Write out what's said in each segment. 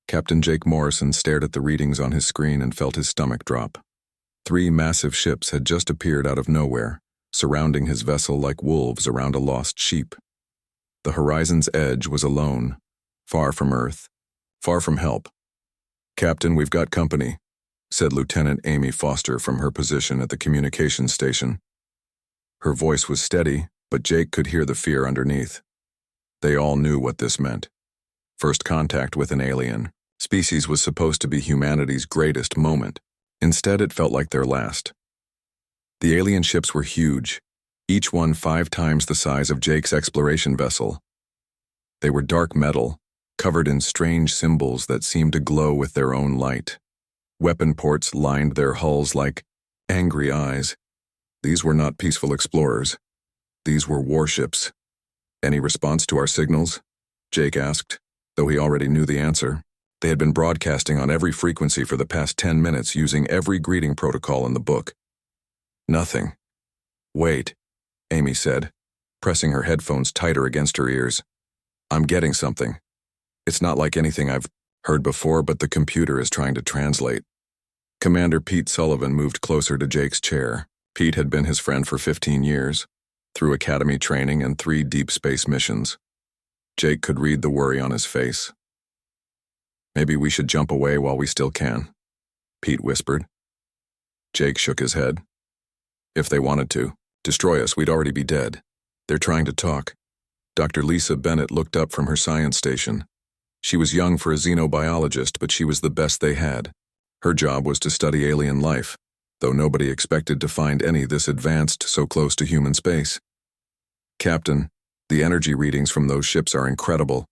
Captain Jake Morrison stared at the readings on his screen and felt his stomach drop. 3 massive ships had just appeared out of nowhere, surrounding his vessel like wolves around a lost sheep. The horizon's edge was alone, far from Earth, far from help. "Captain, we've got company," said Lieutenant Amy Foster from her position at the communications station. Her voice was steady, but Jake could hear the fear underneath. They all knew what this meant. First contact with an alien species was supposed to be humanity's greatest moment. Instead, it felt like their last. The alien ships were huge, each one 5 times the size of Jake's exploration vessel. They were dark metal, covered in strange symbols that seemed to glow with their own light. Weapon ports lined their hulls like angry eyes. These were not peaceful explorers. These were warships. "Any response to our signals?" Jake asked, though he already knew the answer. They had been broadcasting on every frequency for the past 10 minutes using every greeting protocol in the book. "Nothing." "Wait," Amy said, pressing her headphones tighter against her ears. "I'm getting something. It's not like anything I've heard before, but the computer is trying to translate." Commander Pete Sullivan moved closer to Jake's chair. Pete had been his friend for 15 years, through academy training and 3 deep space missions. Jake could read the worry on his face. "Maybe we should jump away while we still can," Pete whispered. Jake shook his head. "If they wanted to destroy us, we'd already be dead. They're trying to talk." Dr. Lisa Bennett looked up from her science station. She was young for a xenobiologist, but she was the best they had. Her job was to study alien life, though nobody expected to find any this advanced so close to human space. "Captain, the energy readings from those ships are incredible.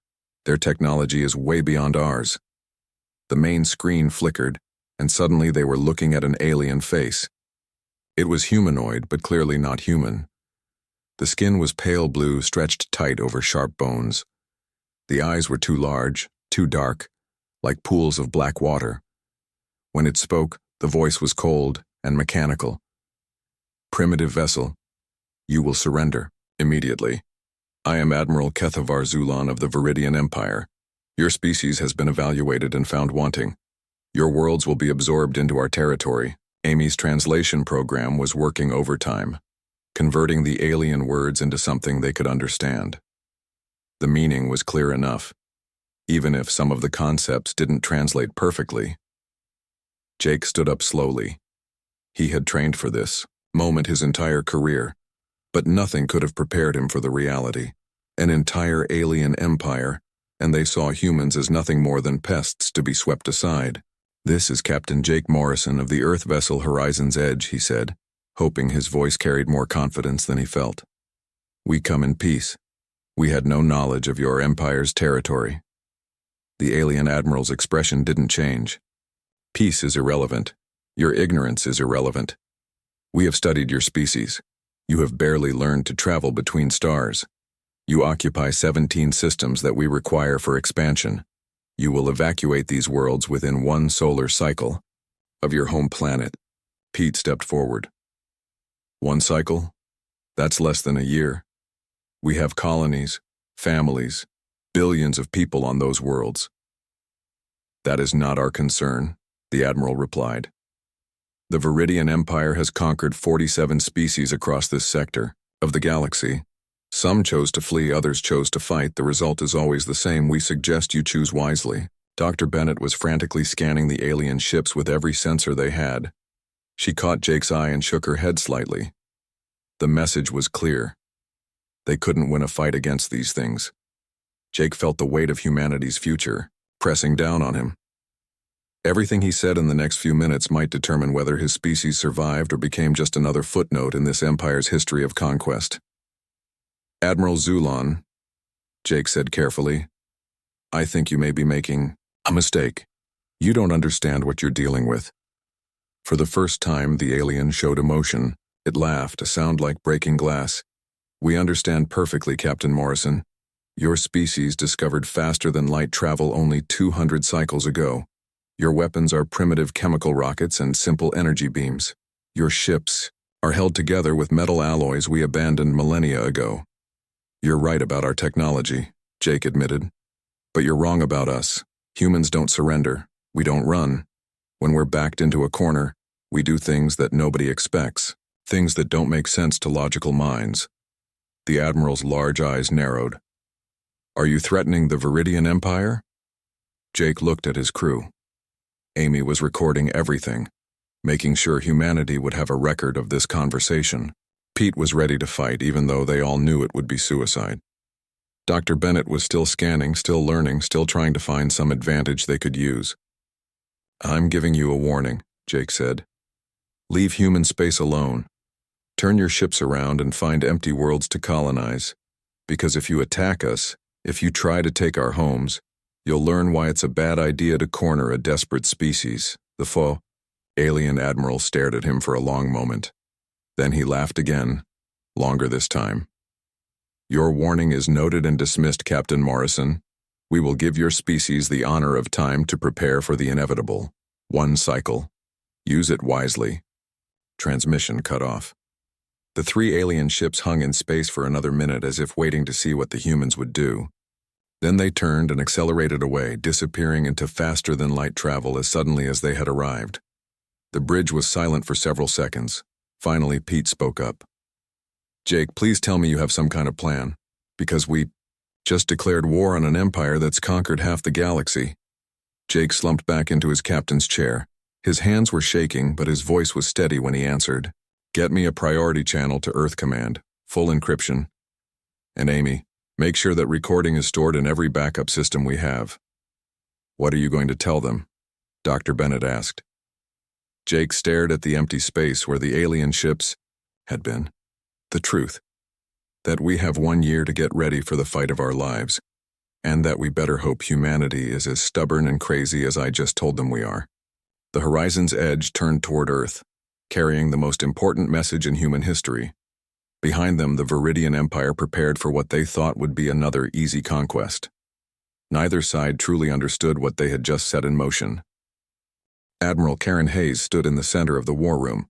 Their technology is way beyond ours." The main screen flickered, and suddenly they were looking at an alien face. It was humanoid, but clearly not human. The skin was pale blue, stretched tight over sharp bones. The eyes were too large, too dark, like pools of black water. When it spoke, the voice was cold and mechanical. "Primitive vessel, you will surrender immediately. I am Admiral Kethavar Zulon of the Viridian Empire. Your species has been evaluated and found wanting. Your worlds will be absorbed into our territory." Amy's translation program was working overtime, converting the alien words into something they could understand. The meaning was clear enough, even if some of the concepts didn't translate perfectly. Jake stood up slowly. He had trained for this moment his entire career, but nothing could have prepared him for the reality. An entire alien empire, and they saw humans as nothing more than pests to be swept aside. "This is Captain Jake Morrison of the Earth vessel Horizon's Edge," he said, hoping his voice carried more confidence than he felt. "We come in peace. We had no knowledge of your empire's territory." The alien admiral's expression didn't change. "Peace is irrelevant. Your ignorance is irrelevant. We have studied your species. You have barely learned to travel between stars. You occupy 17 systems that we require for expansion. You will evacuate these worlds within 1 solar cycle of your home planet." Pete stepped forward. "1 cycle? That's less than a year. We have colonies, families, billions of people on those worlds." "That is not our concern," the Admiral replied. "The Viridian Empire has conquered 47 species across this sector of the galaxy. Some chose to flee, others chose to fight. The result is always the same. We suggest you choose wisely." Dr. Bennett was frantically scanning the alien ships with every sensor they had. She caught Jake's eye and shook her head slightly. The message was clear. They couldn't win a fight against these things. Jake felt the weight of humanity's future pressing down on him. Everything he said in the next few minutes might determine whether his species survived or became just another footnote in this empire's history of conquest. "Admiral Zulon," Jake said carefully, "I think you may be making a mistake. You don't understand what you're dealing with." For the first time, the alien showed emotion. It laughed, a sound like breaking glass. "We understand perfectly, Captain Morrison. Your species discovered faster than light travel only 200 cycles ago. Your weapons are primitive chemical rockets and simple energy beams. Your ships are held together with metal alloys we abandoned millennia ago. You're right about our technology," Jake admitted. "But you're wrong about us. Humans don't surrender. We don't run. When we're backed into a corner, we do things that nobody expects, things that don't make sense to logical minds. The Admiral's large eyes narrowed. Are you threatening the Viridian Empire? Jake looked at his crew. Amy was recording everything, making sure humanity would have a record of this conversation. Pete was ready to fight, even though they all knew it would be suicide. Dr. Bennett was still scanning, still learning, still trying to find some advantage they could use. I'm giving you a warning, Jake said. Leave human space alone. Turn your ships around and find empty worlds to colonize. Because if you attack us, if you try to take our homes, you'll learn why it's a bad idea to corner a desperate species. The alien admiral stared at him for a long moment. Then he laughed again, longer this time. Your warning is noted and dismissed, Captain Morrison. We will give your species the honor of time to prepare for the inevitable. One cycle. Use it wisely. Transmission cut off. The 3 alien ships hung in space for another minute as if waiting to see what the humans would do. Then they turned and accelerated away, disappearing into faster-than-light travel as suddenly as they had arrived. The bridge was silent for several seconds. Finally, Pete spoke up. Jake, please tell me you have some kind of plan, because we just declared war on an empire that's conquered half the galaxy. Jake slumped back into his captain's chair. His hands were shaking, but his voice was steady when he answered. Get me a priority channel to Earth Command, full encryption. And Amy, make sure that recording is stored in every backup system we have. What are you going to tell them? Dr. Bennett asked. Jake stared at the empty space where the alien ships had been. The truth. That we have 1 year to get ready for the fight of our lives, and that we better hope humanity is as stubborn and crazy as I just told them we are. The horizon's edge turned toward Earth, carrying the most important message in human history. Behind them, the Viridian Empire prepared for what they thought would be another easy conquest. Neither side truly understood what they had just set in motion. Admiral Karen Hayes stood in the center of the war room,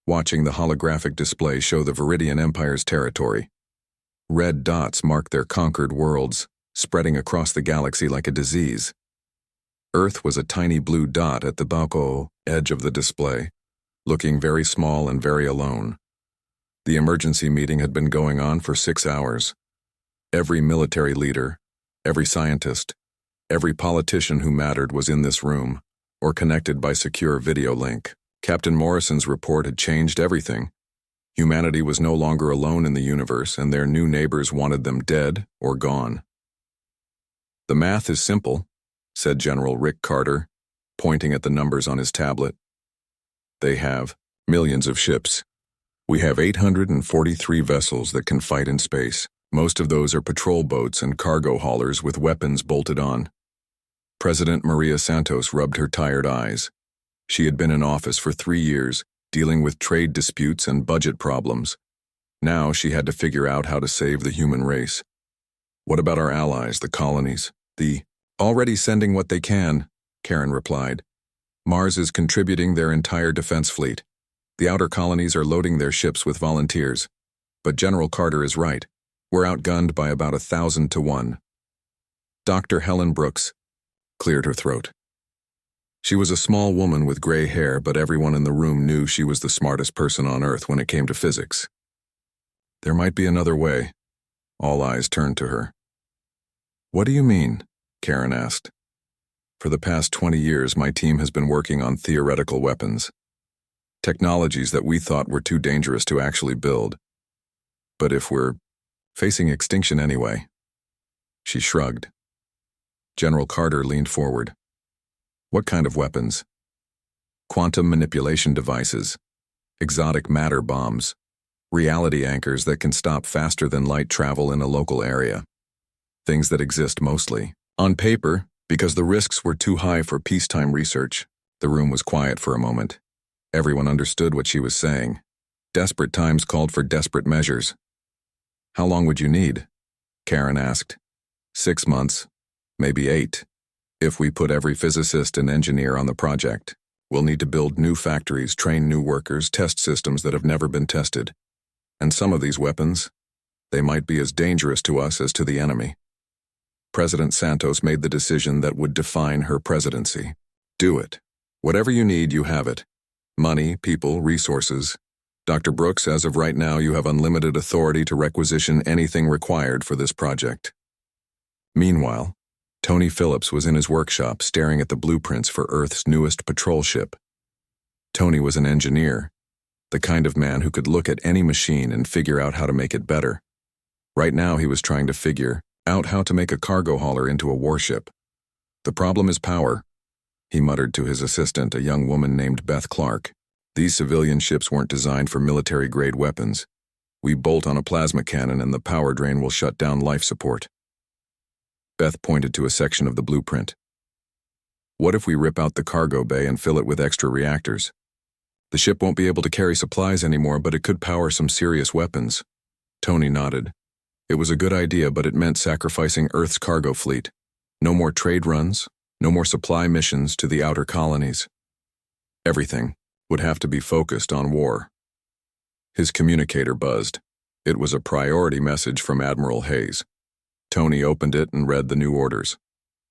watching the holographic display show the Viridian Empire's territory. Red dots marked their conquered worlds, spreading across the galaxy like a disease. Earth was a tiny blue dot at the edge of the display, looking very small and very alone. The emergency meeting had been going on for 6 hours. Every military leader, every scientist, every politician who mattered was in this room, or connected by secure video link. Captain Morrison's report had changed everything. Humanity was no longer alone in the universe, and their new neighbors wanted them dead or gone. The math is simple, said General Rick Carter, pointing at the numbers on his tablet. They have millions of ships. We have 843 vessels that can fight in space. Most of those are patrol boats and cargo haulers with weapons bolted on. President Maria Santos rubbed her tired eyes. She had been in office for 3 years, dealing with trade disputes and budget problems. Now she had to figure out how to save the human race. What about our allies, the colonies? Already sending what they can, Karen replied. Mars is contributing their entire defense fleet. The outer colonies are loading their ships with volunteers. But General Carter is right. We're outgunned by about 1,000 to 1. Dr. Helen Brooks cleared her throat. She was a small woman with gray hair, but everyone in the room knew she was the smartest person on Earth when it came to physics. There might be another way. All eyes turned to her. What do you mean? Karen asked. For the past 20 years, my team has been working on theoretical weapons. Technologies that we thought were too dangerous to actually build. But if we're facing extinction anyway. She shrugged. General Carter leaned forward. What kind of weapons? Quantum manipulation devices, exotic matter bombs, reality anchors that can stop faster than light travel in a local area. Things that exist mostly on paper, because the risks were too high for peacetime research. The room was quiet for a moment. Everyone understood what she was saying. Desperate times called for desperate measures. How long would you need? Karen asked. 6 months, maybe 8. If we put every physicist and engineer on the project, we'll need to build new factories, train new workers, test systems that have never been tested. And some of these weapons, they might be as dangerous to us as to the enemy. President Santos made the decision that would define her presidency. Do it. Whatever you need, you have it. Money, people, resources. Dr. Brooks, as of right now, you have unlimited authority to requisition anything required for this project. Meanwhile, Tony Phillips was in his workshop staring at the blueprints for Earth's newest patrol ship. Tony was an engineer, the kind of man who could look at any machine and figure out how to make it better. Right now he was trying to figure out how to make a cargo hauler into a warship. The problem is power, he muttered to his assistant, a young woman named Beth Clark. These civilian ships weren't designed for military-grade weapons. We bolt on a plasma cannon and the power drain will shut down life support. Beth pointed to a section of the blueprint. What if we rip out the cargo bay and fill it with extra reactors? The ship won't be able to carry supplies anymore, but it could power some serious weapons. Tony nodded. It was a good idea, but it meant sacrificing Earth's cargo fleet. No more trade runs, no more supply missions to the outer colonies. Everything would have to be focused on war. His communicator buzzed. It was a priority message from Admiral Hayes. Tony opened it and read the new orders.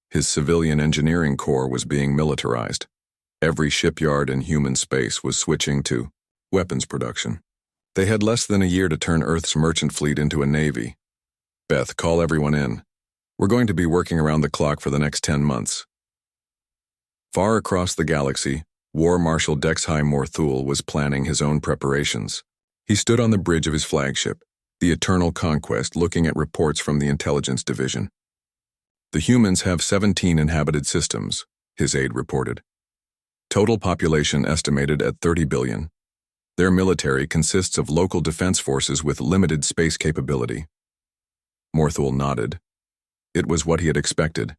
His civilian engineering corps was being militarized. Every shipyard in human space was switching to weapons production. They had less than a year to turn Earth's merchant fleet into a navy. Beth, call everyone in. We're going to be working around the clock for the next 10 months. Far across the galaxy, War Marshal Dexhai Morthul was planning his own preparations. He stood on the bridge of his flagship, the Eternal Conquest, looking at reports from the Intelligence Division. The humans have 17 inhabited systems, his aide reported. Total population estimated at 30 billion. Their military consists of local defense forces with limited space capability. Morthul nodded. It was what he had expected.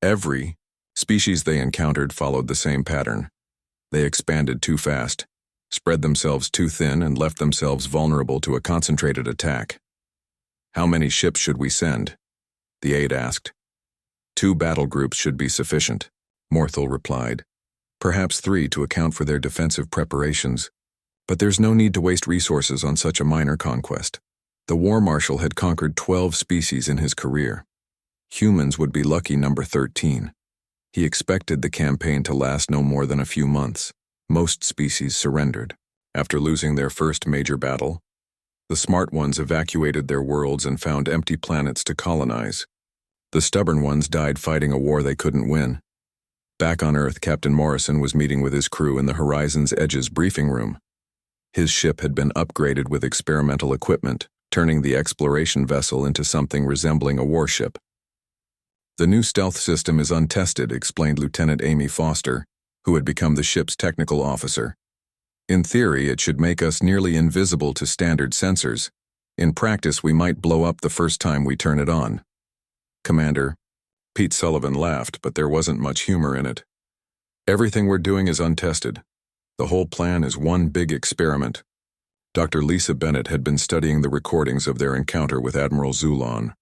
Every species they encountered followed the same pattern. They expanded too fast, spread themselves too thin, and left themselves vulnerable to a concentrated attack. How many ships should we send? The aide asked. 2 battle groups should be sufficient, Morthul replied. Perhaps 3 to account for their defensive preparations. But there's no need to waste resources on such a minor conquest. The War Marshal had conquered 12 species in his career. Humans would be lucky number 13. He expected the campaign to last no more than a few months. Most species surrendered. After losing their first major battle, the smart ones evacuated their worlds and found empty planets to colonize. The stubborn ones died fighting a war they couldn't win. Back on Earth, Captain Morrison was meeting with his crew in the Horizon's Edge's briefing room. His ship had been upgraded with experimental equipment, turning the exploration vessel into something resembling a warship. The new stealth system is untested, explained Lieutenant Amy Foster, who had become the ship's technical officer. In theory, it should make us nearly invisible to standard sensors. In practice, we might blow up the first time we turn it on. Commander, Pete Sullivan laughed, but there wasn't much humor in it. Everything we're doing is untested. The whole plan is one big experiment. Dr. Lisa Bennett had been studying the recordings of their encounter with Admiral Zulon.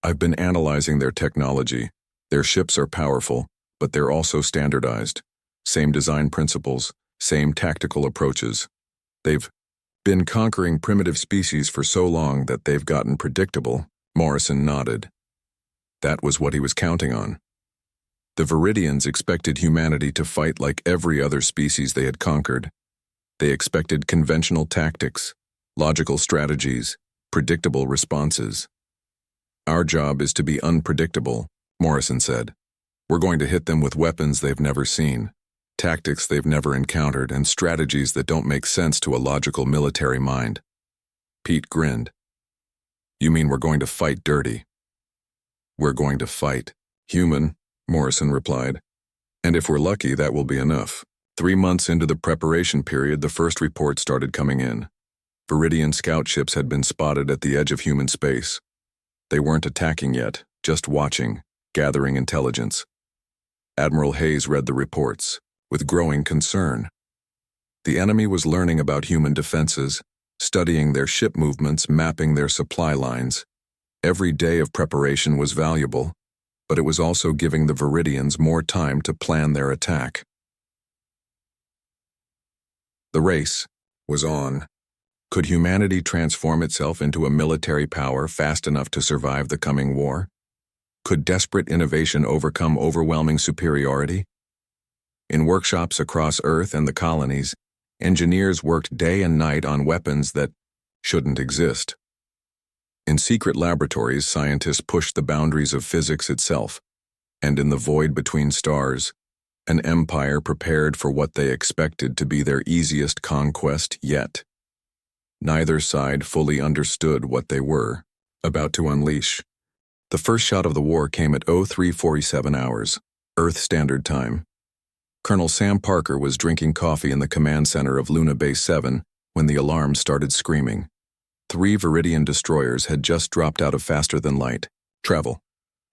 I've been analyzing their technology. Their ships are powerful, but they're also standardized. Same design principles, same tactical approaches. They've been conquering primitive species for so long that they've gotten predictable. Morrison nodded. That was what he was counting on. The Viridians expected humanity to fight like every other species they had conquered. They expected conventional tactics, logical strategies, predictable responses. Our job is to be unpredictable, Morrison said. We're going to hit them with weapons they've never seen, tactics they've never encountered, and strategies that don't make sense to a logical military mind. Pete grinned. You mean we're going to fight dirty? We're going to fight human, Morrison replied. And if we're lucky, that will be enough. 3 months into the preparation period, the first reports started coming in. Viridian scout ships had been spotted at the edge of human space. They weren't attacking yet, just watching, gathering intelligence. Admiral Hayes read the reports, with growing concern. The enemy was learning about human defenses, studying their ship movements, mapping their supply lines. Every day of preparation was valuable, but it was also giving the Viridians more time to plan their attack. The race was on. Could humanity transform itself into a military power fast enough to survive the coming war? Could desperate innovation overcome overwhelming superiority? In workshops across Earth and the colonies, engineers worked day and night on weapons that shouldn't exist. In secret laboratories, scientists pushed the boundaries of physics itself, and in the void between stars, an empire prepared for what they expected to be their easiest conquest yet. Neither side fully understood what they were about to unleash. The first shot of the war came at 03:47 hours, Earth Standard Time. Colonel Sam Parker was drinking coffee in the command center of Luna Base 7 when the alarm started screaming. 3 Viridian destroyers had just dropped out of faster-than-light travel,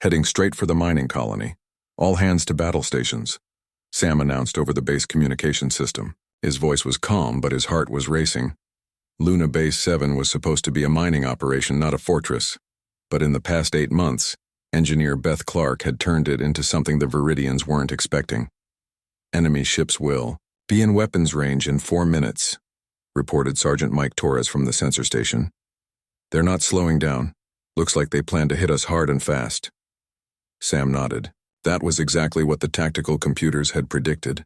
heading straight for the mining colony. All hands to battle stations, Sam announced over the base communication system. His voice was calm, but his heart was racing. Luna Base 7 was supposed to be a mining operation, not a fortress. But in the past 8 months, engineer Beth Clark had turned it into something the Viridians weren't expecting. Enemy ships will be in weapons range in 4 minutes, reported Sergeant Mike Torres from the sensor station. They're not slowing down. Looks like they plan to hit us hard and fast. Sam nodded. That was exactly what the tactical computers had predicted.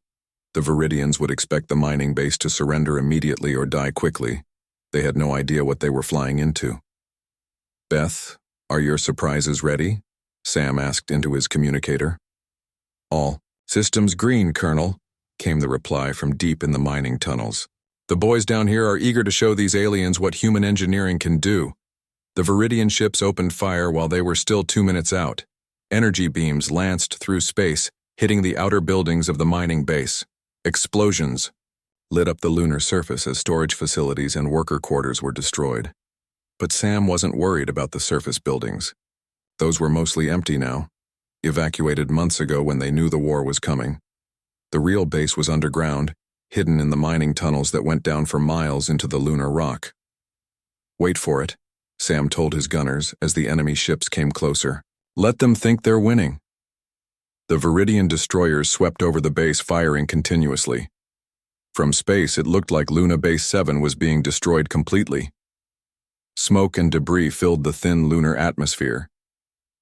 The Viridians would expect the mining base to surrender immediately or die quickly. They had no idea what they were flying into. Beth, are your surprises ready? Sam asked into his communicator. All systems green, Colonel, came the reply from deep in the mining tunnels. The boys down here are eager to show these aliens what human engineering can do. The Viridian ships opened fire while they were still 2 minutes out. Energy beams lanced through space, hitting the outer buildings of the mining base. Explosions lit up the lunar surface as storage facilities and worker quarters were destroyed. But Sam wasn't worried about the surface buildings. Those were mostly empty now, evacuated months ago when they knew the war was coming. The real base was underground, hidden in the mining tunnels that went down for miles into the lunar rock. Wait for it, Sam told his gunners as the enemy ships came closer. Let them think they're winning. The Viridian destroyers swept over the base, firing continuously. From space, it looked like Luna Base 7 was being destroyed completely. Smoke and debris filled the thin lunar atmosphere.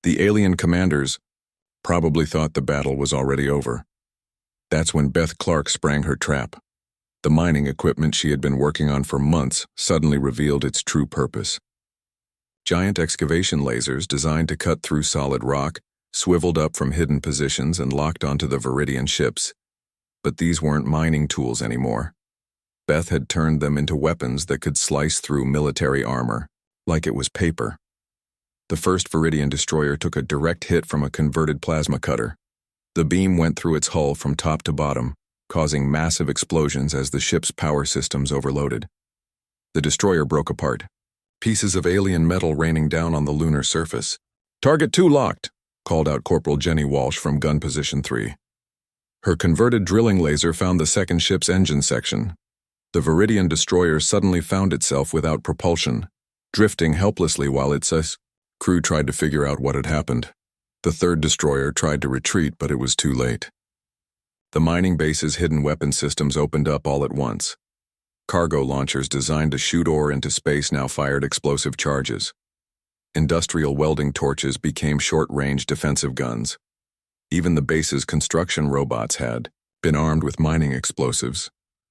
The alien commanders probably thought the battle was already over. That's when Beth Clark sprang her trap. The mining equipment she had been working on for months suddenly revealed its true purpose. Giant excavation lasers designed to cut through solid rock swiveled up from hidden positions and locked onto the Viridian ships. But these weren't mining tools anymore. Beth had turned them into weapons that could slice through military armor, like it was paper. The first Viridian destroyer took a direct hit from a converted plasma cutter. The beam went through its hull from top to bottom, causing massive explosions as the ship's power systems overloaded. The destroyer broke apart, pieces of alien metal raining down on the lunar surface. "Target 2 locked," called out Corporal Jenny Walsh from gun position 3. Her converted drilling laser found the second ship's engine section. The Viridian destroyer suddenly found itself without propulsion, drifting helplessly while its crew tried to figure out what had happened. The third destroyer tried to retreat, but it was too late. The mining base's hidden weapon systems opened up all at once. Cargo launchers designed to shoot ore into space now fired explosive charges. Industrial welding torches became short-range defensive guns. Even the base's construction robots had been armed with mining explosives.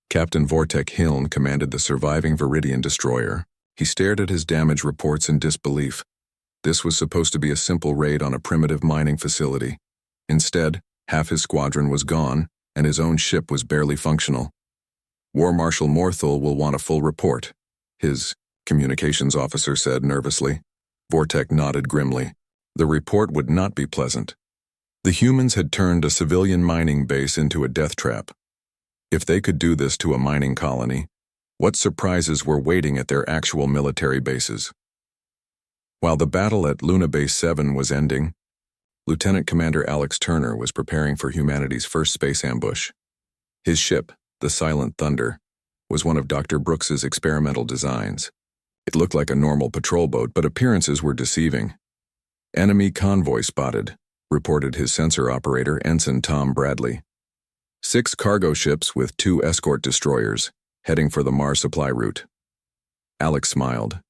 Captain Vortek Hiln commanded the surviving Viridian destroyer. He stared at his damage reports in disbelief. This was supposed to be a simple raid on a primitive mining facility. Instead, half his squadron was gone, and his own ship was barely functional. War Marshal Morthul will want a full report, his communications officer said nervously. Vortek nodded grimly. The report would not be pleasant. The humans had turned a civilian mining base into a death trap. If they could do this to a mining colony, what surprises were waiting at their actual military bases? While the battle at Luna Base 7 was ending, Lieutenant Commander Alex Turner was preparing for humanity's first space ambush. His ship, the Silent Thunder, was one of Dr. Brooks's experimental designs. It looked like a normal patrol boat, but appearances were deceiving. "Enemy convoy spotted," reported his sensor operator, Ensign Tom Bradley. 6 cargo ships with 2 escort destroyers, heading for the Mars supply route. Alex smiled.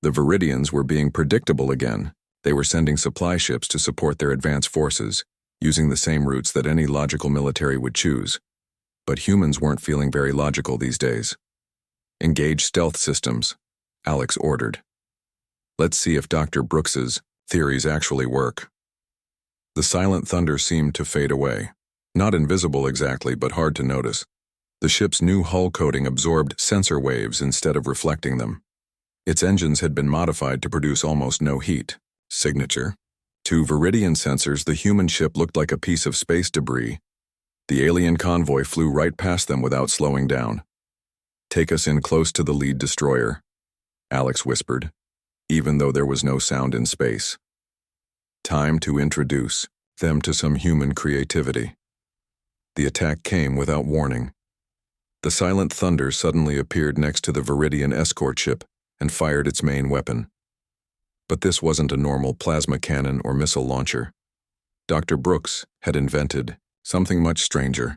The Viridians were being predictable again. They were sending supply ships to support their advanced forces, using the same routes that any logical military would choose. But humans weren't feeling very logical these days. "Engage stealth systems," Alex ordered. "Let's see if Dr. Brooks's theories actually work." The silent thunder seemed to fade away. Not invisible exactly, but hard to notice. The ship's new hull coating absorbed sensor waves instead of reflecting them. Its engines had been modified to produce almost no heat. Signature. To Viridian sensors, the human ship looked like a piece of space debris. The alien convoy flew right past them without slowing down. "Take us in close to the lead destroyer," Alex whispered, even though there was no sound in space. Time to introduce them to some human creativity. The attack came without warning. The silent thunder suddenly appeared next to the Viridian escort ship and fired its main weapon. But this wasn't a normal plasma cannon or missile launcher. Dr. Brooks had invented something much stranger.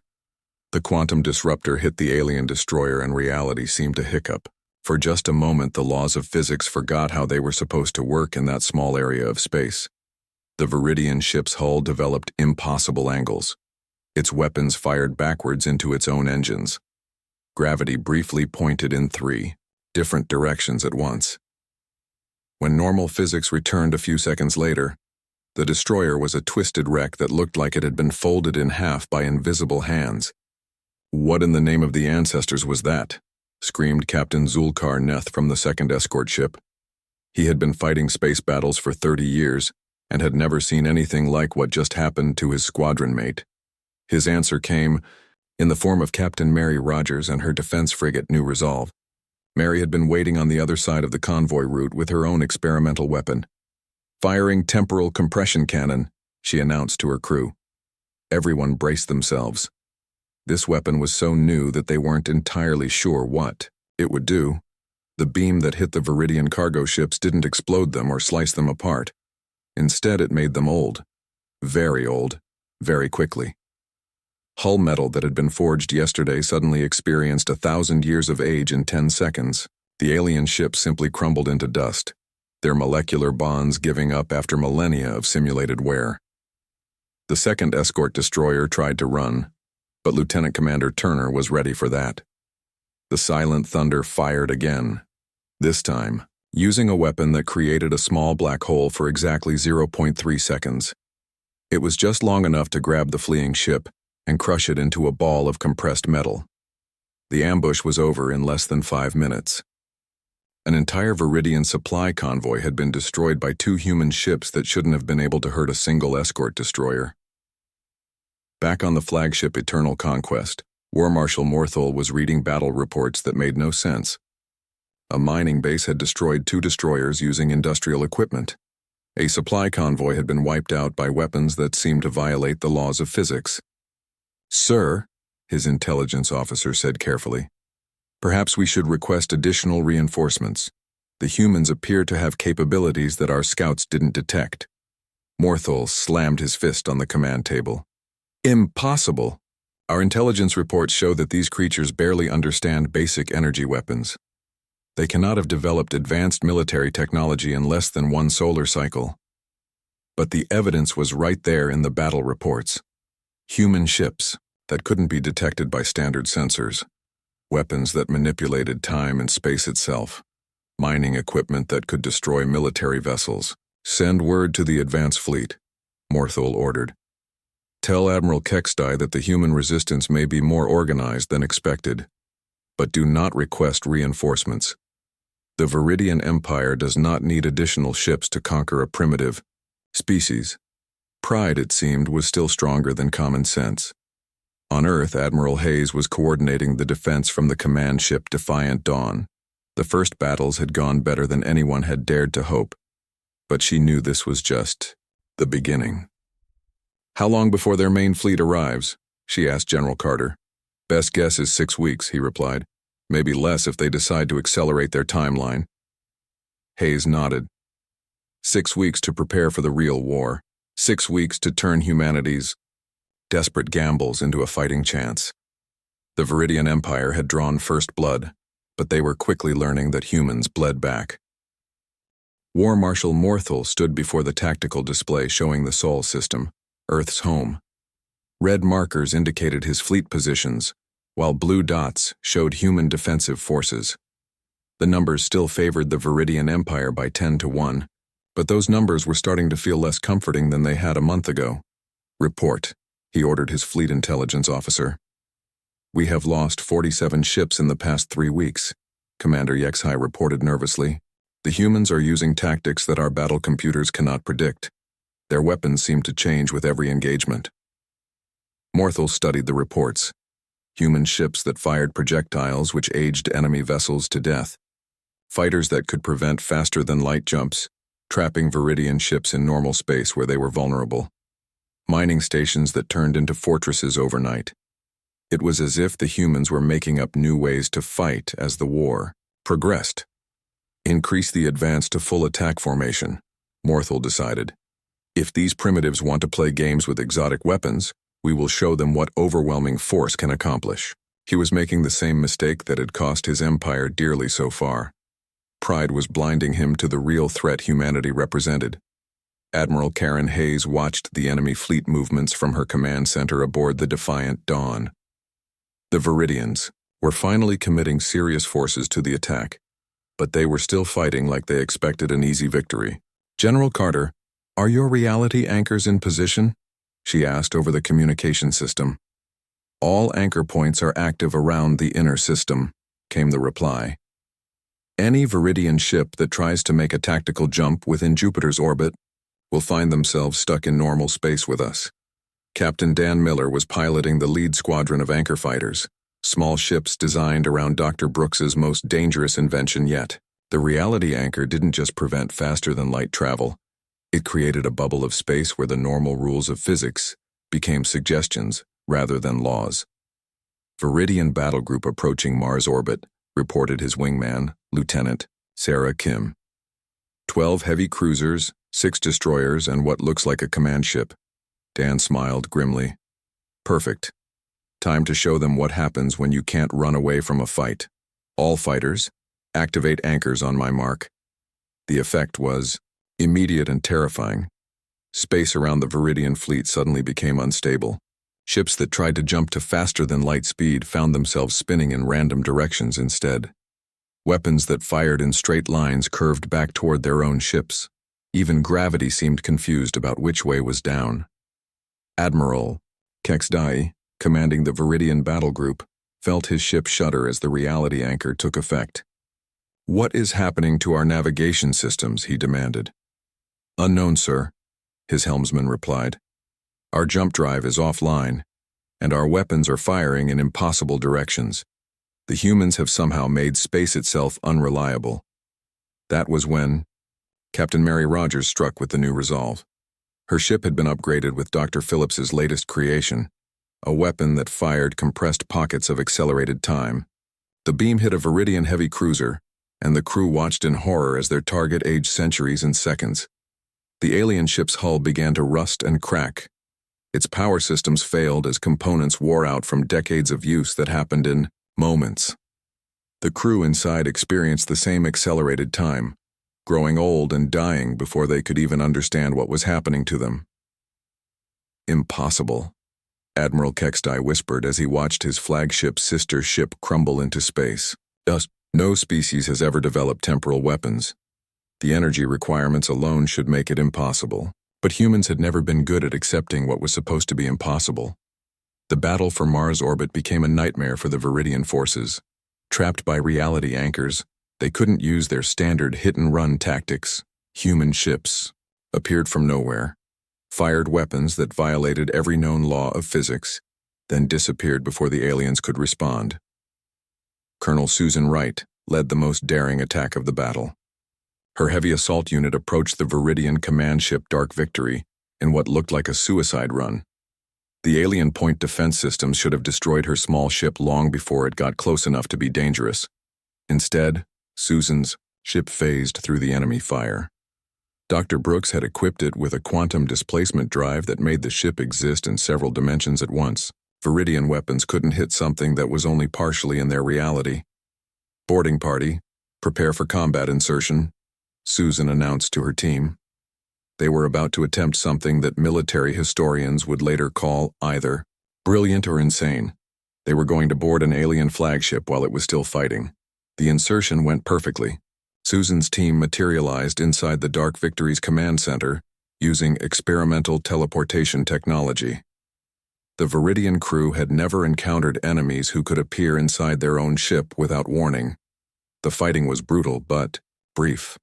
The quantum disruptor hit the alien destroyer and reality seemed to hiccup. For just a moment, the laws of physics forgot how they were supposed to work in that small area of space. The Viridian ship's hull developed impossible angles. Its weapons fired backwards into its own engines. Gravity briefly pointed in 3 different directions at once. When normal physics returned a few seconds later, the destroyer was a twisted wreck that looked like it had been folded in half by invisible hands. "What in the name of the ancestors was that?" screamed Captain Zulkar Neth from the second escort ship. He had been fighting space battles for 30 years and had never seen anything like what just happened to his squadron mate. His answer came in the form of Captain Mary Rogers and her defense frigate New Resolve. Mary had been waiting on the other side of the convoy route with her own experimental weapon. "Firing temporal compression cannon," she announced to her crew. Everyone braced themselves. This weapon was so new that they weren't entirely sure what it would do. The beam that hit the Viridian cargo ships didn't explode them or slice them apart. Instead, it made them old, very quickly. Hull metal that had been forged yesterday suddenly experienced 1,000 years of age in 10 seconds. The alien ships simply crumbled into dust, their molecular bonds giving up after millennia of simulated wear. The second escort destroyer tried to run, but Lieutenant Commander Turner was ready for that. The silent thunder fired again, this time using a weapon that created a small black hole for exactly 0.3 seconds. It was just long enough to grab the fleeing ship and crush it into a ball of compressed metal. The ambush was over in less than 5 minutes. An entire Viridian supply convoy had been destroyed by 2 human ships that shouldn't have been able to hurt a single escort destroyer. Back on the flagship Eternal Conquest, War Marshal Morthul was reading battle reports that made no sense. A mining base had destroyed 2 destroyers using industrial equipment. A supply convoy had been wiped out by weapons that seemed to violate the laws of physics. "Sir," his intelligence officer said carefully, "perhaps we should request additional reinforcements. The humans appear to have capabilities that our scouts didn't detect." Morthul slammed his fist on the command table. "Impossible! Our intelligence reports show that these creatures barely understand basic energy weapons. They cannot have developed advanced military technology in less than 1 solar cycle." But the evidence was right there in the battle reports. Human ships that couldn't be detected by standard sensors, weapons that manipulated time and space itself, mining equipment that could destroy military vessels. "Send word to the advance fleet," Morthul ordered. "Tell Admiral Kextai that the human resistance may be more organized than expected, but do not request reinforcements. The Viridian Empire does not need additional ships to conquer a primitive species." Pride, it seemed, was still stronger than common sense. On Earth, Admiral Hayes was coordinating the defense from the command ship Defiant Dawn. The first battles had gone better than anyone had dared to hope, but she knew this was just the beginning. "How long before their main fleet arrives?" she asked General Carter. "Best guess is 6 weeks," he replied. "Maybe less if they decide to accelerate their timeline." Hayes nodded. 6 weeks to prepare for the real war. 6 weeks to turn humanity's desperate gambles into a fighting chance. The Viridian Empire had drawn first blood, but they were quickly learning that humans bled back. War Marshal Morthal stood before the tactical display showing the Sol system, Earth's home. Red markers indicated his fleet positions, while blue dots showed human defensive forces. The numbers still favored the Viridian Empire by 10-1, but those numbers were starting to feel less comforting than they had a month ago. "Report," he ordered his fleet intelligence officer. "We have lost 47 ships in the past 3 weeks," Commander Yexhai reported nervously. "The humans are using tactics that our battle computers cannot predict. Their weapons seem to change with every engagement." Morthal studied the reports. Human ships that fired projectiles which aged enemy vessels to death. Fighters that could prevent faster-than-light jumps, trapping Viridian ships in normal space where they were vulnerable. Mining stations that turned into fortresses overnight. It was as if the humans were making up new ways to fight as the war progressed. "Increase the advance to full attack formation," Morthal decided. "If these primitives want to play games with exotic weapons, we will show them what overwhelming force can accomplish." He was making the same mistake that had cost his empire dearly so far. Pride was blinding him to the real threat humanity represented. Admiral Karen Hayes watched the enemy fleet movements from her command center aboard the Defiant Dawn. The Viridians were finally committing serious forces to the attack, but they were still fighting like they expected an easy victory. "General Carter, are your reality anchors in position?" she asked over the communication system. "All anchor points are active around the inner system," came the reply. "Any Viridian ship that tries to make a tactical jump within Jupiter's orbit will find themselves stuck in normal space with us." Captain Dan Miller was piloting the lead squadron of anchor fighters, small ships designed around Dr. Brooks's most dangerous invention yet. The reality anchor didn't just prevent faster-than-light travel. It created a bubble of space where the normal rules of physics became suggestions rather than laws. "Viridian battle group approaching Mars orbit," reported his wingman, Lieutenant Sarah Kim. 12 heavy cruisers, 6 destroyers, and what looks like a command ship. Dan smiled grimly. "Perfect. Time to show them what happens when you can't run away from a fight. All fighters, activate anchors on my mark." The effect was immediate and terrifying. Space around the Viridian fleet suddenly became unstable. Ships that tried to jump to faster-than-light speed found themselves spinning in random directions instead. Weapons that fired in straight lines curved back toward their own ships. Even gravity seemed confused about which way was down. Admiral Kexdai, commanding the Viridian battle group, felt his ship shudder as the reality anchor took effect. "What is happening to our navigation systems?" he demanded. "Unknown, sir," his helmsman replied. "Our jump drive is offline, and our weapons are firing in impossible directions. The humans have somehow made space itself unreliable." That was when Captain Mary Rogers struck with the new resolve. Her ship had been upgraded with Dr. Phillips's latest creation, a weapon that fired compressed pockets of accelerated time. The beam hit a Viridian heavy cruiser, and the crew watched in horror as their target aged centuries in seconds. The alien ship's hull began to rust and crack. Its power systems failed as components wore out from decades of use that happened in moments. The crew inside experienced the same accelerated time, growing old and dying before they could even understand what was happening to them. "Impossible," Admiral Kexdai whispered as he watched his flagship's sister ship crumble into space. "No species has ever developed temporal weapons. The energy requirements alone should make it impossible. But humans had never been good at accepting what was supposed to be impossible. The battle for Mars orbit became a nightmare for the Viridian forces. Trapped by reality anchors, they couldn't use their standard hit-and-run tactics. Human ships appeared from nowhere, fired weapons that violated every known law of physics, then disappeared before the aliens could respond. Colonel Susan Wright led the most daring attack of the battle. Her heavy assault unit approached the Viridian command ship Dark Victory in what looked like a suicide run. The alien point defense systems should have destroyed her small ship long before it got close enough to be dangerous. Instead, Susan's ship phased through the enemy fire. Dr. Brooks had equipped it with a quantum displacement drive that made the ship exist in several dimensions at once. Viridian weapons couldn't hit something that was only partially in their reality. "Boarding party. Prepare for combat insertion," Susan announced to her team. They were about to attempt something that military historians would later call either brilliant or insane. They were going to board an alien flagship while it was still fighting. The insertion went perfectly. Susan's team materialized inside the Dark Victory's command center using experimental teleportation technology. The Viridian crew had never encountered enemies who could appear inside their own ship without warning. The fighting was brutal but brief.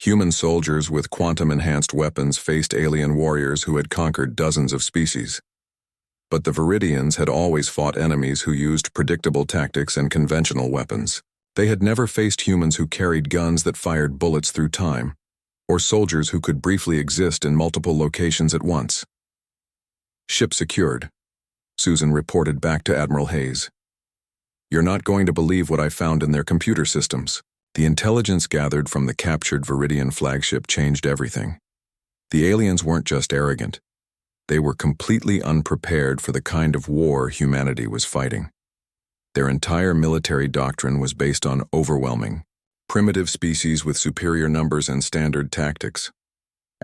Human soldiers with quantum-enhanced weapons faced alien warriors who had conquered dozens of species. But the Viridians had always fought enemies who used predictable tactics and conventional weapons. They had never faced humans who carried guns that fired bullets through time, or soldiers who could briefly exist in multiple locations at once. Ship secured, Susan reported back to Admiral Hayes. You're not going to believe what I found in their computer systems. The intelligence gathered from the captured Viridian flagship changed everything. The aliens weren't just arrogant. They were completely unprepared for the kind of war humanity was fighting. Their entire military doctrine was based on overwhelming, primitive species with superior numbers and standard tactics.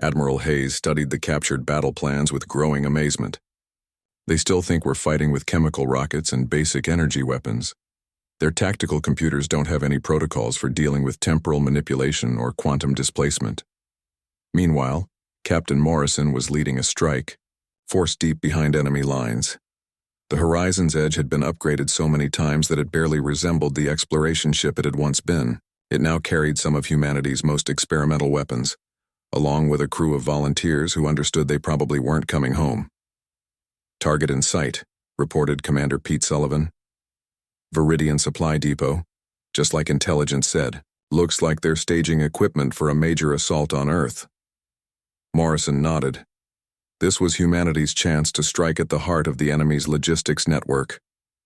Admiral Hayes studied the captured battle plans with growing amazement. They still think we're fighting with chemical rockets and basic energy weapons. Their tactical computers don't have any protocols for dealing with temporal manipulation or quantum displacement. Meanwhile, Captain Morrison was leading a strike, force deep behind enemy lines. The Horizon's Edge had been upgraded so many times that it barely resembled the exploration ship it had once been. It now carried some of humanity's most experimental weapons, along with a crew of volunteers who understood they probably weren't coming home. Target in sight, reported Commander Pete Sullivan. Viridian Supply Depot, just like intelligence said, looks like they're staging equipment for a major assault on Earth. Morrison nodded. This was humanity's chance to strike at the heart of the enemy's logistics network,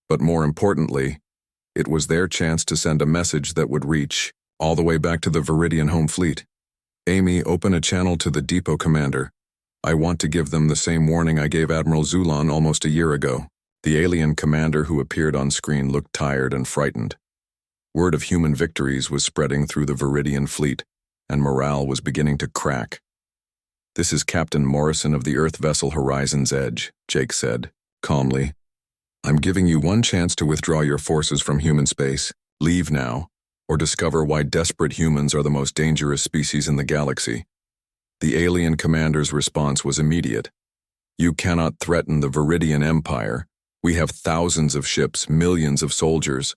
but more importantly, it was their chance to send a message that would reach all the way back to the Viridian home fleet. Amy, open a channel to the depot commander. I want to give them the same warning I gave Admiral Zulon almost a year ago. The alien commander who appeared on screen looked tired and frightened. Word of human victories was spreading through the Viridian fleet, and morale was beginning to crack. This is Captain Morrison of the Earth vessel Horizon's Edge, Jake said, calmly. I'm giving you one chance to withdraw your forces from human space, leave now, or discover why desperate humans are the most dangerous species in the galaxy. The alien commander's response was immediate. You cannot threaten the Viridian Empire. We have thousands of ships, millions of soldiers,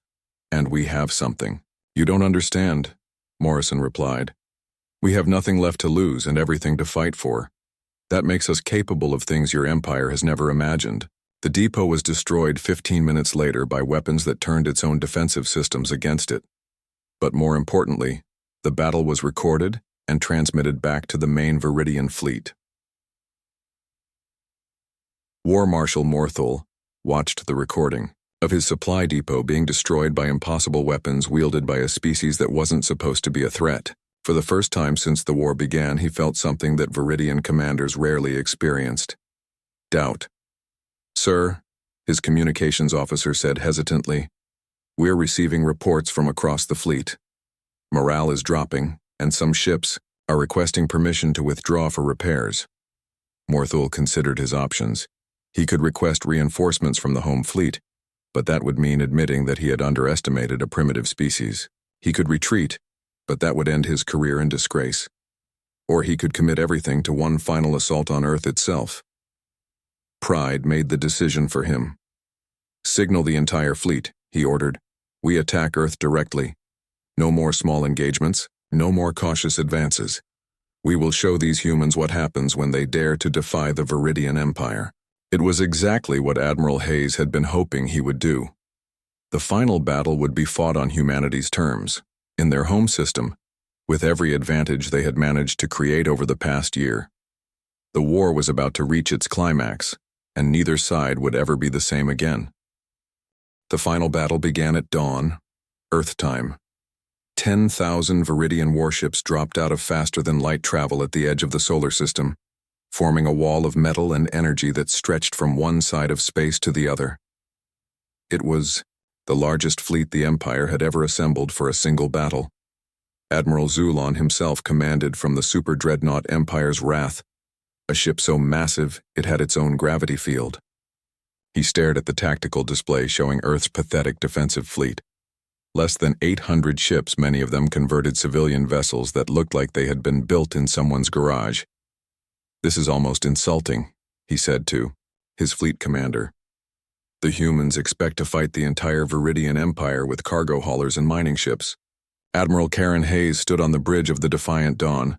and we have something. You don't understand, Morrison replied. We have nothing left to lose and everything to fight for. That makes us capable of things your empire has never imagined. The depot was destroyed 15 minutes later by weapons that turned its own defensive systems against it. But more importantly, the battle was recorded and transmitted back to the main Viridian fleet. War Marshal Morthul watched the recording of his supply depot being destroyed by impossible weapons wielded by a species that wasn't supposed to be a threat. For the first time since the war began, he felt something that Viridian commanders rarely experienced: doubt. Sir, his communications officer said hesitantly, we're receiving reports from across the fleet. Morale is dropping, and some ships are requesting permission to withdraw for repairs. Morthul considered his options. He could request reinforcements from the home fleet, but that would mean admitting that he had underestimated a primitive species. He could retreat, but that would end his career in disgrace. Or he could commit everything to one final assault on Earth itself. Pride made the decision for him. Signal the entire fleet, he ordered. We attack Earth directly. No more small engagements, no more cautious advances. We will show these humans what happens when they dare to defy the Viridian Empire. It was exactly what Admiral Hayes had been hoping he would do. The final battle would be fought on humanity's terms, in their home system, with every advantage they had managed to create over the past year. The war was about to reach its climax, and neither side would ever be the same again. The final battle began at dawn, Earth time. 10,000 Viridian warships dropped out of faster-than-light travel at the edge of the solar system, forming a wall of metal and energy that stretched from one side of space to the other. It was the largest fleet the Empire had ever assembled for a single battle. Admiral Zulon himself commanded from the super dreadnought Empire's Wrath, a ship so massive it had its own gravity field. He stared at the tactical display showing Earth's pathetic defensive fleet. Less than 800 ships, many of them converted civilian vessels that looked like they had been built in someone's garage. "This is almost insulting," he said to his fleet commander. "The humans expect to fight the entire Viridian Empire with cargo haulers and mining ships." Admiral Karen Hayes stood on the bridge of the Defiant Dawn,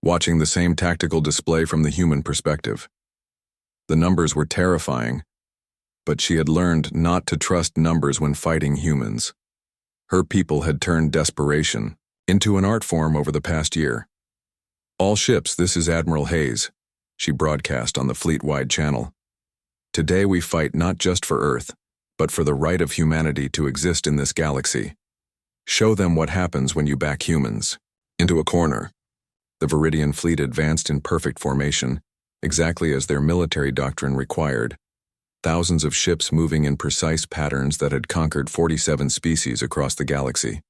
watching the same tactical display from the human perspective. The numbers were terrifying, but she had learned not to trust numbers when fighting humans. Her people had turned desperation into an art form over the past year. "All ships, this is Admiral Hayes," she broadcast on the fleet-wide channel. "Today we fight not just for Earth, but for the right of humanity to exist in this galaxy. Show them what happens when you back humans." Into a corner, the Viridian fleet advanced in perfect formation, exactly as their military doctrine required. Thousands of ships moving in precise patterns that had conquered 47 species across the galaxy.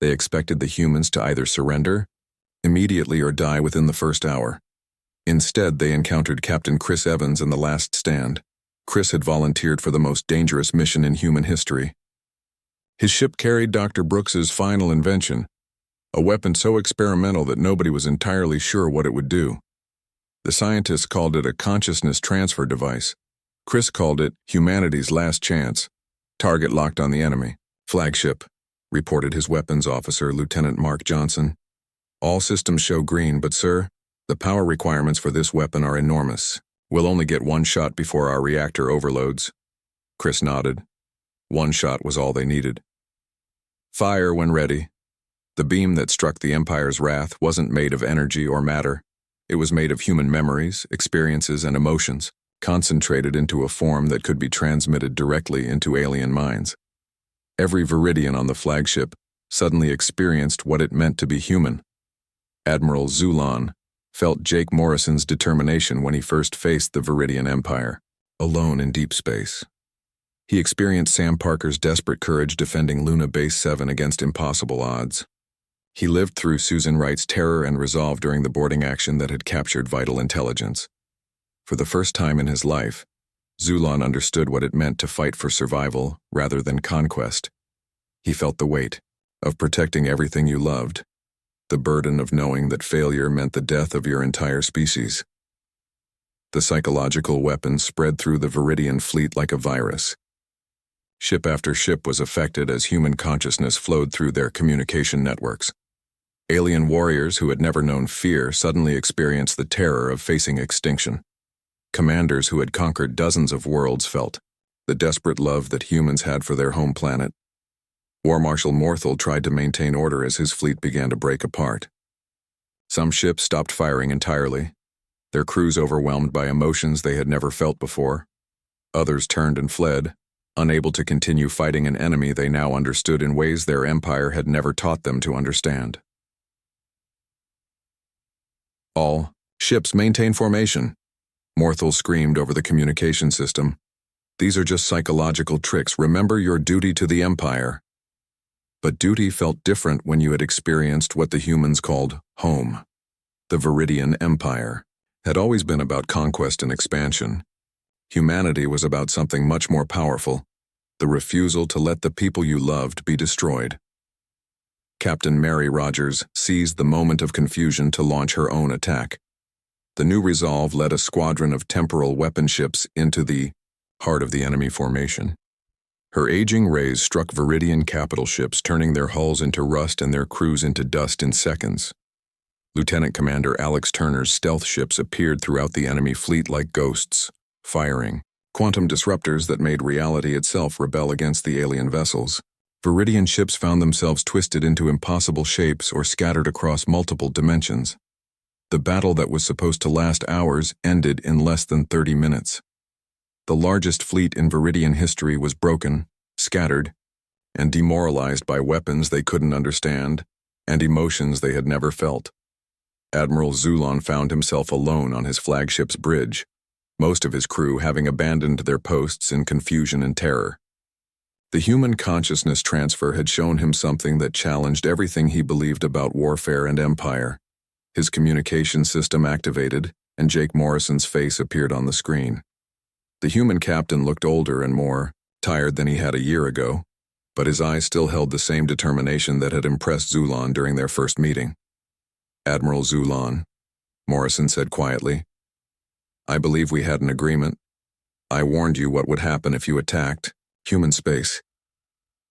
They expected the humans to either surrender immediately or die within the first hour. Instead, they encountered Captain Chris Evans in the last stand. Chris had volunteered for the most dangerous mission in human history. His ship carried Dr. Brooks's final invention, a weapon so experimental that nobody was entirely sure what it would do. The scientists called it a consciousness transfer device. Chris called it humanity's last chance. "Target locked on the enemy. Flagship," reported his weapons officer, Lieutenant Mark Johnson. "All systems show green, but sir, the power requirements for this weapon are enormous. We'll only get one shot before our reactor overloads." Chris nodded. One shot was all they needed. "Fire when ready." The beam that struck the Empire's Wrath wasn't made of energy or matter. It was made of human memories, experiences, and emotions, concentrated into a form that could be transmitted directly into alien minds. Every Viridian on the flagship suddenly experienced what it meant to be human. Admiral Zulon felt Jake Morrison's determination when he first faced the Viridian Empire, alone in deep space. He experienced Sam Parker's desperate courage defending Luna Base 7 against impossible odds. He lived through Susan Wright's terror and resolve during the boarding action that had captured vital intelligence. For the first time in his life, Zulon understood what it meant to fight for survival rather than conquest. He felt the weight of protecting everything you loved, the burden of knowing that failure meant the death of your entire species. The psychological weapon spread through the Viridian fleet like a virus. Ship after ship was affected as human consciousness flowed through their communication networks. Alien warriors who had never known fear suddenly experienced the terror of facing extinction. Commanders who had conquered dozens of worlds felt the desperate love that humans had for their home planet. War Marshal Morthal tried to maintain order as his fleet began to break apart. Some ships stopped firing entirely, their crews overwhelmed by emotions they had never felt before. Others turned and fled, unable to continue fighting an enemy they now understood in ways their empire had never taught them to understand. "All ships maintain formation," Morthal screamed over the communication system. "These are just psychological tricks. Remember your duty to the Empire." But duty felt different when you had experienced what the humans called home. The Viridian Empire had always been about conquest and expansion. Humanity was about something much more powerful, the refusal to let the people you loved be destroyed. Captain Mary Rogers seized the moment of confusion to launch her own attack. The new resolve led a squadron of temporal weapon ships into the heart of the enemy formation. Her aging rays struck Viridian capital ships, turning their hulls into rust and their crews into dust in seconds. Lieutenant Commander Alex Turner's stealth ships appeared throughout the enemy fleet like ghosts, firing quantum disruptors that made reality itself rebel against the alien vessels. Viridian ships found themselves twisted into impossible shapes or scattered across multiple dimensions. The battle that was supposed to last hours ended in less than 30 minutes. The largest fleet in Viridian history was broken, scattered, and demoralized by weapons they couldn't understand and emotions they had never felt. Admiral Zulon found himself alone on his flagship's bridge, most of his crew having abandoned their posts in confusion and terror. The human consciousness transfer had shown him something that challenged everything he believed about warfare and empire. His communication system activated, and Jake Morrison's face appeared on the screen. The human captain looked older and more tired than he had a year ago, but his eyes still held the same determination that had impressed Zulon during their first meeting. "Admiral Zulon," Morrison said quietly, "I believe we had an agreement. I warned you what would happen if you attacked human space."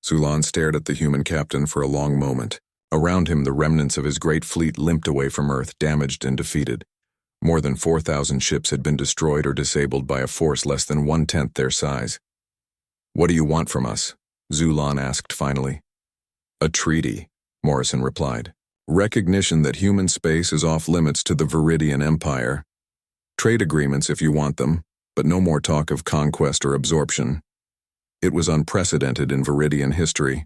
Zulon stared at the human captain for a long moment. Around him, the remnants of his great fleet limped away from Earth, damaged and defeated. More than 4,000 ships had been destroyed or disabled by a force less than 1/10 their size. "What do you want from us?" Zulon asked finally. "A treaty," Morrison replied. "Recognition that human space is off limits to the Viridian Empire. Trade agreements if you want them, but no more talk of conquest or absorption." It was unprecedented in Viridian history.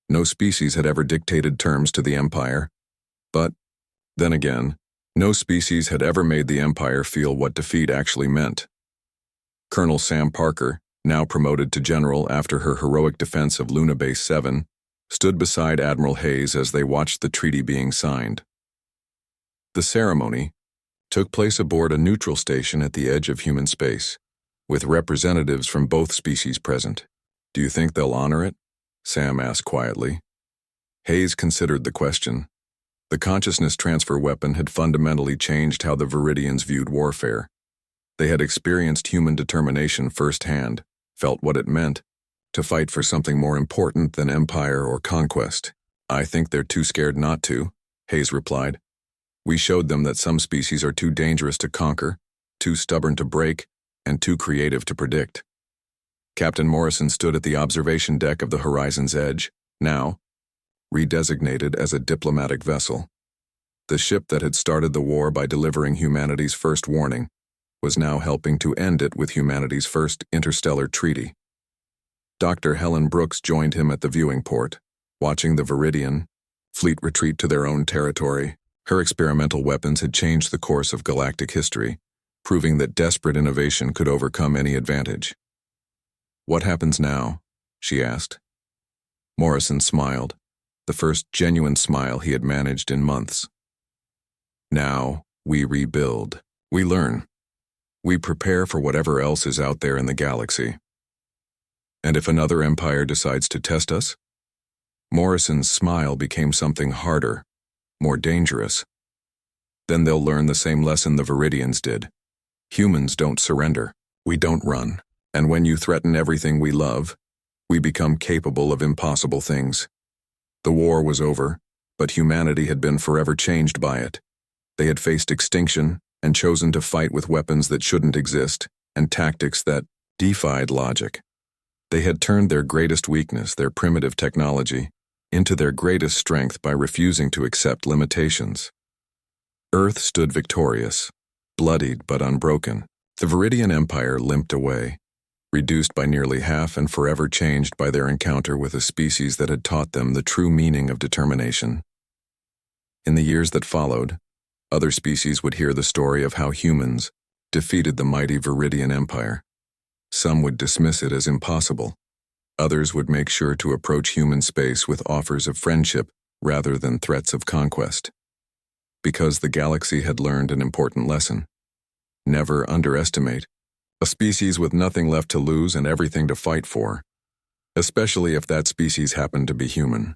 No species had ever dictated terms to the Empire. But, then again, no species had ever made the Empire feel what defeat actually meant. Colonel Sam Parker, now promoted to general after her heroic defense of Luna Base 7, stood beside Admiral Hayes as they watched the treaty being signed. The ceremony took place aboard a neutral station at the edge of human space, with representatives from both species present. "Do you think they'll honor it?" Sam asked quietly. Hayes considered the question. The consciousness transfer weapon had fundamentally changed how the Viridians viewed warfare. They had experienced human determination firsthand, felt what it meant to fight for something more important than empire or conquest. "I think they're too scared not to," Hayes replied. "We showed them that some species are too dangerous to conquer, too stubborn to break, and too creative to predict." Captain Morrison stood at the observation deck of the Horizon's Edge, now redesignated as a diplomatic vessel. The ship that had started the war by delivering humanity's first warning was now helping to end it with humanity's first interstellar treaty. Dr. Helen Brooks joined him at the viewing port, watching the Viridian fleet retreat to their own territory. Her experimental weapons had changed the course of galactic history, proving that desperate innovation could overcome any advantage. "What happens now?" she asked. Morrison smiled, the first genuine smile he had managed in months. "Now, we rebuild. We learn. We prepare for whatever else is out there in the galaxy. And if another empire decides to test us?" Morrison's smile became something harder, more dangerous. "Then they'll learn the same lesson the Viridians did. Humans don't surrender. We don't run. And when you threaten everything we love, we become capable of impossible things." The war was over, but humanity had been forever changed by it. They had faced extinction and chosen to fight with weapons that shouldn't exist and tactics that defied logic. They had turned their greatest weakness, their primitive technology, into their greatest strength by refusing to accept limitations. Earth stood victorious, bloodied but unbroken. The Viridian Empire limped away, reduced by nearly half and forever changed by their encounter with a species that had taught them the true meaning of determination. In the years that followed, other species would hear the story of how humans defeated the mighty Viridian Empire. Some would dismiss it as impossible. Others would make sure to approach human space with offers of friendship rather than threats of conquest. Because the galaxy had learned an important lesson. Never underestimate a species with nothing left to lose and everything to fight for, especially if that species happened to be human.